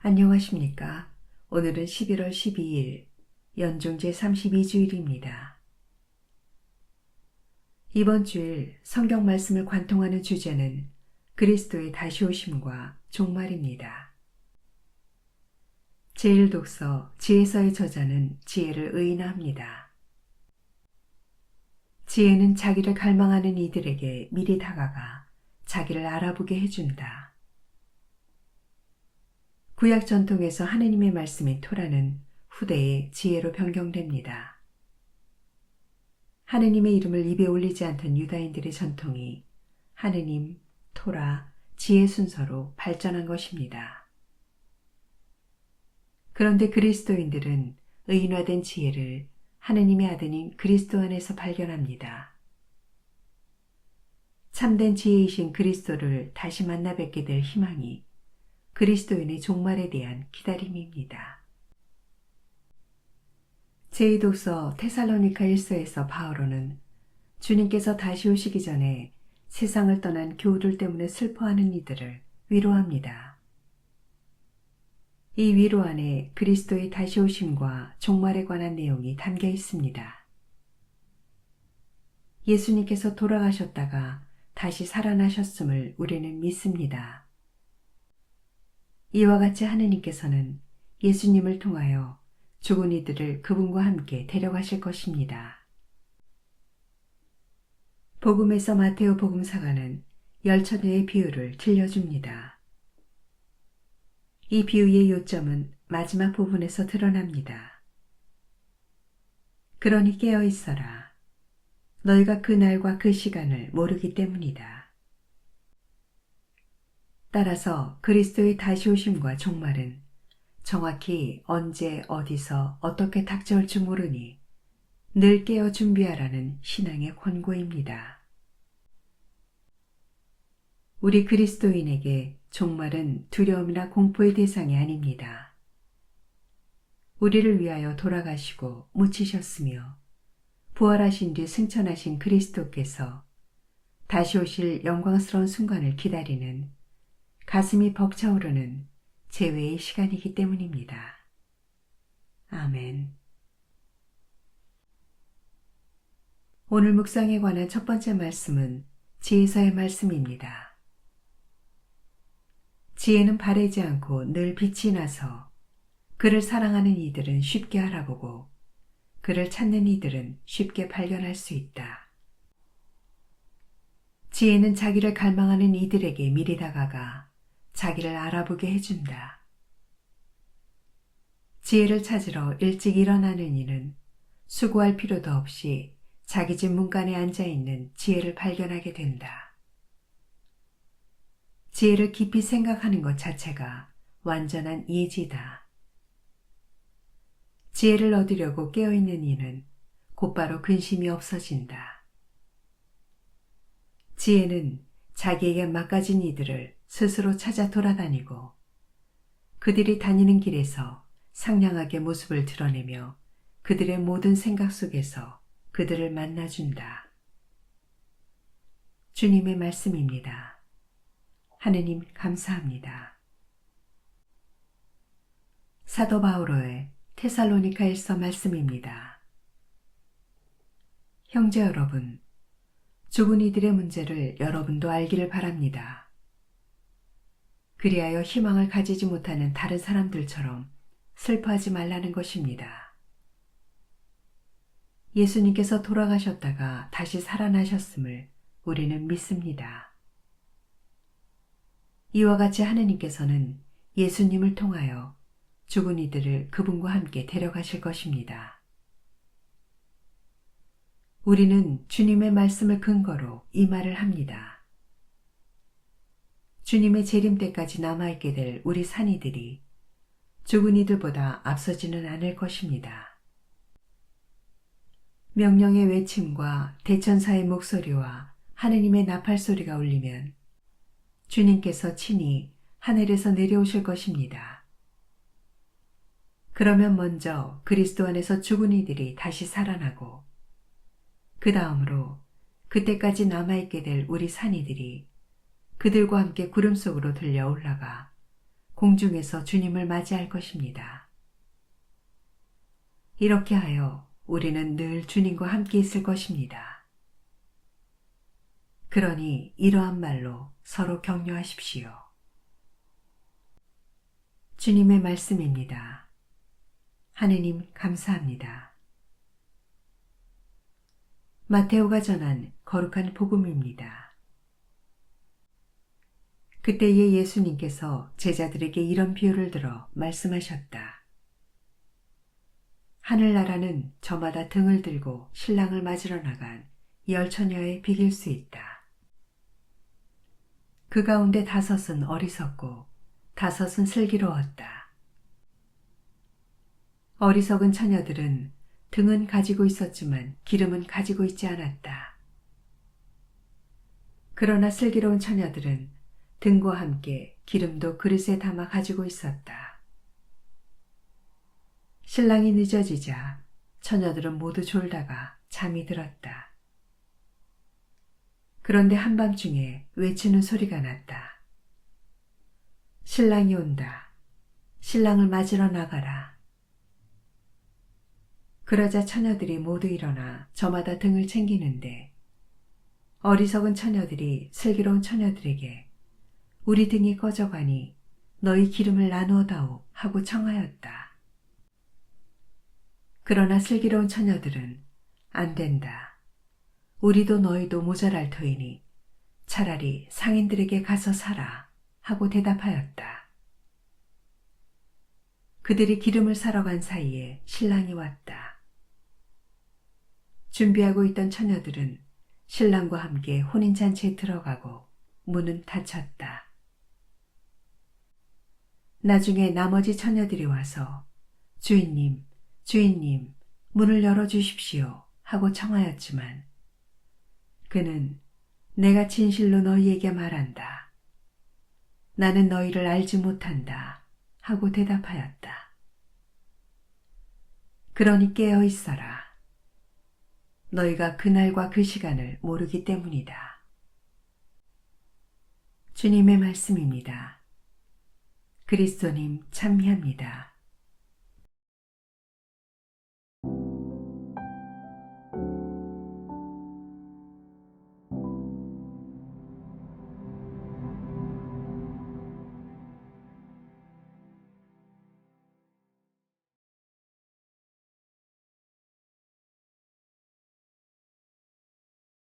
안녕하십니까? 오늘은 11월 12일 연중제 32주일입니다. 이번 주일 성경 말씀을 관통하는 주제는 그리스도의 다시 오심과 종말입니다. 제1독서 지혜서의 저자는 지혜를 의인화합니다. 지혜는 자기를 갈망하는 이들에게 미리 다가가 자기를 알아보게 해준다. 구약 전통에서 하느님의 말씀인 토라는 후대에 지혜로 변경됩니다. 하느님의 이름을 입에 올리지 않던 유다인들의 전통이 하느님, 토라, 지혜 순서로 발전한 것입니다. 그런데 그리스도인들은 의인화된 지혜를 하느님의 아들인 그리스도 안에서 발견합니다. 참된 지혜이신 그리스도를 다시 만나 뵙게 될 희망이 그리스도인의 종말에 대한 기다림입니다. 제2독서 테살로니가 1서에서 바오로는 주님께서 다시 오시기 전에 세상을 떠난 교우들 때문에 슬퍼하는 이들을 위로합니다. 이 위로 안에 그리스도의 다시 오심과 종말에 관한 내용이 담겨 있습니다. 예수님께서 돌아가셨다가 다시 살아나셨음을 우리는 믿습니다. 이와 같이 하느님께서는 예수님을 통하여 죽은 이들을 그분과 함께 데려가실 것입니다. 복음에서 마테오 복음사가는 열처녀의 비유를 들려줍니다. 이 비유의 요점은 마지막 부분에서 드러납니다. 그러니 깨어 있어라. 너희가 그 날과 그 시간을 모르기 때문이다. 따라서 그리스도의 다시 오심과 종말은 정확히 언제 어디서 어떻게 닥쳐올 줄 모르니 늘 깨어 준비하라는 신앙의 권고입니다. 우리 그리스도인에게 종말은 두려움이나 공포의 대상이 아닙니다. 우리를 위하여 돌아가시고 묻히셨으며 부활하신 뒤 승천하신 그리스도께서 다시 오실 영광스러운 순간을 기다리는 가슴이 벅차오르는 재회의 시간이기 때문입니다. 아멘. 오늘 묵상에 관한 첫 번째 말씀은 지혜서의 말씀입니다. 지혜는 바래지 않고 늘 빛이 나서 그를 사랑하는 이들은 쉽게 알아보고 그를 찾는 이들은 쉽게 발견할 수 있다. 지혜는 자기를 갈망하는 이들에게 미리 다가가 자기를 알아보게 해준다. 지혜를 찾으러 일찍 일어나는 이는 수고할 필요도 없이 자기 집 문간에 앉아있는 지혜를 발견하게 된다. 지혜를 깊이 생각하는 것 자체가 완전한 예지다. 지혜를 얻으려고 깨어있는 이는 곧바로 근심이 없어진다. 지혜는 자기에게 맡겨진 이들을 스스로 찾아 돌아다니고 그들이 다니는 길에서 상냥하게 모습을 드러내며 그들의 모든 생각 속에서 그들을 만나준다. 주님의 말씀입니다. 하느님 감사합니다. 사도 바오로의 테살로니가 1서 말씀입니다. 형제 여러분, 죽은 이들의 문제를 여러분도 알기를 바랍니다. 그리하여 희망을 가지지 못하는 다른 사람들처럼 슬퍼하지 말라는 것입니다. 예수님께서 돌아가셨다가 다시 살아나셨음을 우리는 믿습니다. 이와 같이 하느님께서는 예수님을 통하여 죽은 이들을 그분과 함께 데려가실 것입니다. 우리는 주님의 말씀을 근거로 이 말을 합니다. 주님의 재림 때까지 남아있게 될 우리 산이들이 죽은 이들보다 앞서지는 않을 것입니다. 명령의 외침과 대천사의 목소리와 하느님의 나팔 소리가 울리면 주님께서 친히 하늘에서 내려오실 것입니다. 그러면 먼저 그리스도 안에서 죽은 이들이 다시 살아나고 그 다음으로 그때까지 남아있게 될 우리 산이들이 그들과 함께 구름 속으로 들려 올라가 공중에서 주님을 맞이할 것입니다. 이렇게 하여 우리는 늘 주님과 함께 있을 것입니다. 그러니 이러한 말로 서로 격려하십시오. 주님의 말씀입니다. 하느님 감사합니다. 마테오가 전한 거룩한 복음입니다. 그때에 예수님께서 제자들에게 이런 비유를 들어 말씀하셨다. 하늘나라는 저마다 등을 들고 신랑을 맞으러 나간 10처녀에 비길 수 있다. 그 가운데 5은 어리석고 5은 슬기로웠다. 어리석은 처녀들은 등은 가지고 있었지만 기름은 가지고 있지 않았다. 그러나 슬기로운 처녀들은 등과 함께 기름도 그릇에 담아 가지고 있었다. 신랑이 늦어지자 처녀들은 모두 졸다가 잠이 들었다. 그런데 한밤중에 외치는 소리가 났다. 신랑이 온다. 신랑을 맞으러 나가라. 그러자 처녀들이 모두 일어나 저마다 등을 챙기는데 어리석은 처녀들이 슬기로운 처녀들에게 우리 등이 꺼져가니 너희 기름을 나누어 다오 하고 청하였다. 그러나 슬기로운 처녀들은 안 된다. 우리도 너희도 모자랄 터이니 차라리 상인들에게 가서 사라 하고 대답하였다. 그들이 기름을 사러 간 사이에 신랑이 왔다. 준비하고 있던 처녀들은 신랑과 함께 혼인잔치에 들어가고 문은 닫혔다. 나중에 나머지 처녀들이 와서 주인님, 주인님, 문을 열어주십시오 하고 청하였지만 그는 내가 진실로 너희에게 말한다. 나는 너희를 알지 못한다 하고 대답하였다. 그러니 깨어 있어라. 너희가 그날과 그 시간을 모르기 때문이다. 주님의 말씀입니다. 그리스도님 참미합니다.